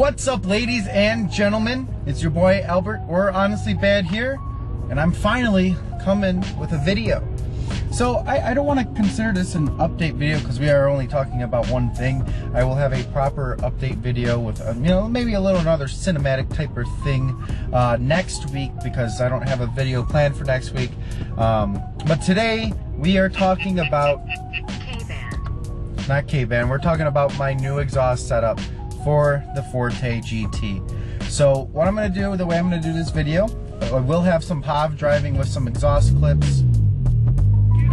What's up, ladies and gentlemen? It's your boy Albert, or Honestly Bad here, and I'm finally coming with a video. So I don't want to consider this an update video because we are only talking about one thing. I will have a proper update video with maybe a little another cinematic type of thing next week, because I don't have a video planned for next week. But today we are talking about not K-Band. We're talking about my new exhaust setup for the Forte GT. So what I'm going to do, the way I'm going to do this video, I will have some POV driving with some exhaust clips. You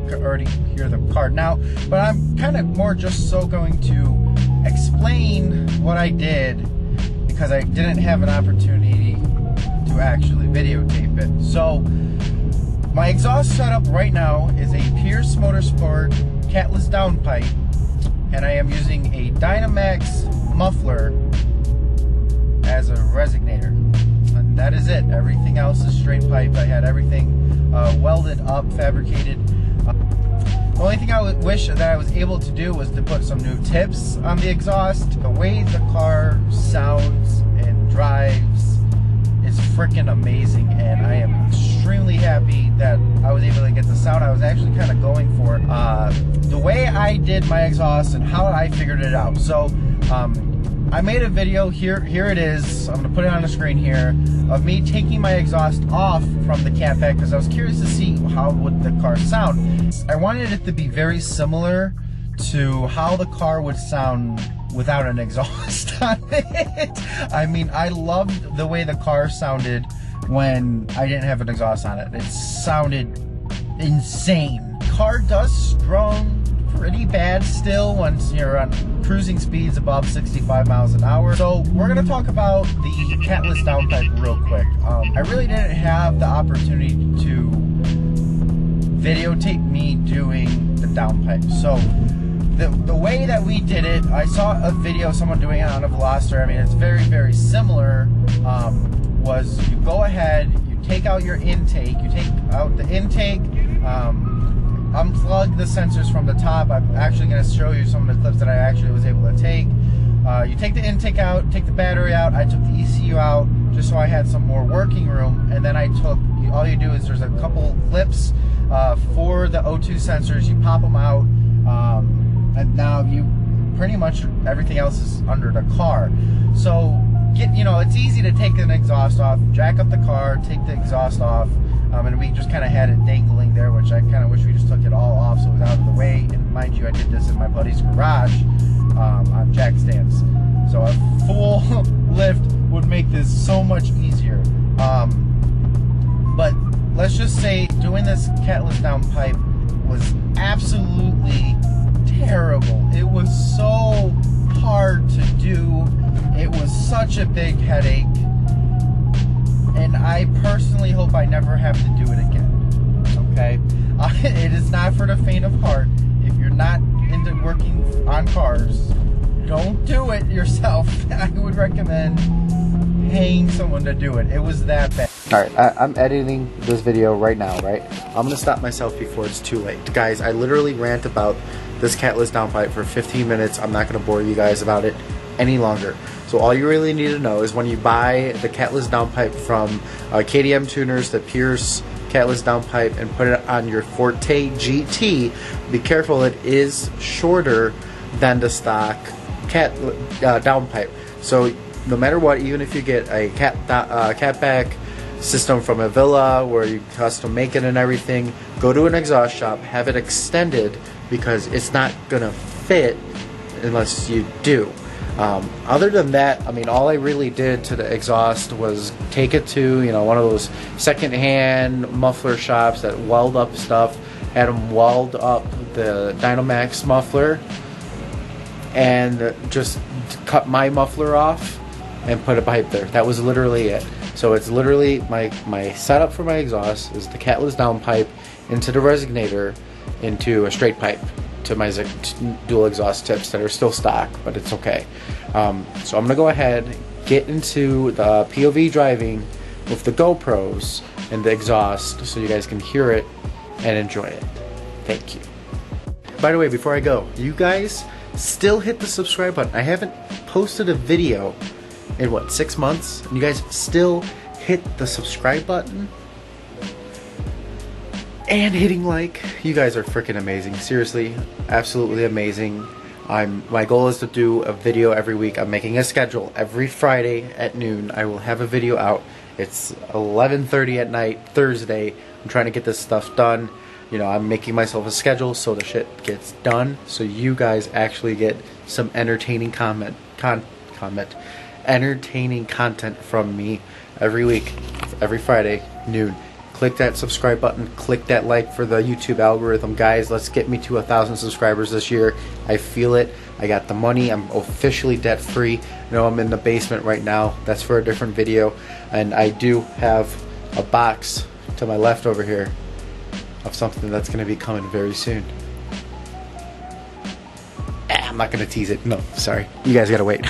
can already hear the car now, but I'm kind of more just so going to explain what I did because I didn't have an opportunity to actually videotape it. So my exhaust setup right now is a Pierce Motorsports Catless Downpipe, and I am using a Dynomax muffler as a resonator, and that is it. Everything else is straight pipe. I had everything welded up, fabricated. The only thing I wish that I was able to do was to put some new tips on the exhaust. The way the car sounds and drives is freaking amazing, and I am extremely happy that I was able to get the sound I was actually kind of going for. The way I did my exhaust and how I figured it out. So I made a video here it is. I'm gonna put it on the screen here of me taking my exhaust off from the cat pack because I was curious to see how would the car sound. I wanted it to be very similar to how the car would sound without an exhaust on it. I mean, I loved the way the car sounded when I didn't have an exhaust on it. It sounded insane. Car does strum pretty bad still once you're on cruising speeds above 65 miles an hour. So we're gonna talk about the Catless Downpipe real quick. I really didn't have the opportunity to videotape me doing the downpipe. So the way that we did it, I saw a video of someone doing it on a Veloster. I mean, it's very, very similar. Was you go ahead, you take out your intake, you take out the intake, unplug the sensors from the top. I'm actually going to show you some of the clips that I actually was able to take. You take the intake out, take the battery out. I took the ECU out just so I had some more working room, and then I took, all you do is there's a couple clips for the O2 sensors. You pop them out, and now you pretty much everything else is under the car. So it's easy to take an exhaust off, jack up the car, take the exhaust off, and we just kind of had it dangling there, which I kind of wish we just took it all off so it was out of the way. And mind you, I did this in my buddy's garage on jack stands. So a full lift would make this so much easier. But let's just say doing this Catless Downpipe was absolutely terrible. It was so hard to do. It was such a big headache, and I personally hope I never have to do it again. Okay, it is not for the faint of heart. If you're not into working on cars, don't do it yourself. I would recommend paying someone to do it. It was that bad. Alright, I'm editing this video right now, right? I'm gonna stop myself before it's too late. Guys, I literally rant about this Catless Downpipe for 15 minutes. I'm not gonna bore you guys about it any longer. So all you really need to know is when you buy the Catless Downpipe from KTM Tuners, the Pierce Catless Downpipe, and put it on your Forte GT, be careful, it is shorter than the stock downpipe. So no matter what, even if you get a catback system from a villa where you custom make it and everything, go to an exhaust shop, have it extended, because it's not gonna fit unless you do. Other than that, I mean, all I really did to the exhaust was take it to one of those second-hand muffler shops that weld up stuff, had them weld up the Dynomax muffler, and just cut my muffler off and put a pipe there. That was literally it. So it's literally my setup for my exhaust is the Catless Downpipe into the resonator into a straight pipe to my dual exhaust tips that are still stock, but it's okay. So I'm gonna go ahead, get into the POV driving with the GoPros and the exhaust so you guys can hear it and enjoy it. Thank you. By the way, before I go, you guys still hit the subscribe button. I haven't posted a video in what, 6 months? And you guys still hit the subscribe button and hitting like. You guys are freaking amazing. Seriously, absolutely amazing. My goal is to do a video every week. I'm making a schedule. Every Friday at noon I will have a video out. It's 11:30 at night, Thursday. I'm trying to get this stuff done. You know, I'm making myself a schedule so the shit gets done, so you guys actually get some entertaining entertaining content from me every week, every Friday, noon. Click that subscribe button, click that like for the YouTube algorithm. Guys, let's get me to 1,000 subscribers this year. I feel it. I got the money. I'm officially debt free. You know, I'm in the basement right now. That's for a different video. And I do have a box to my left over here of something that's going to be coming very soon. I'm not going to tease it. No, sorry. You guys got to wait.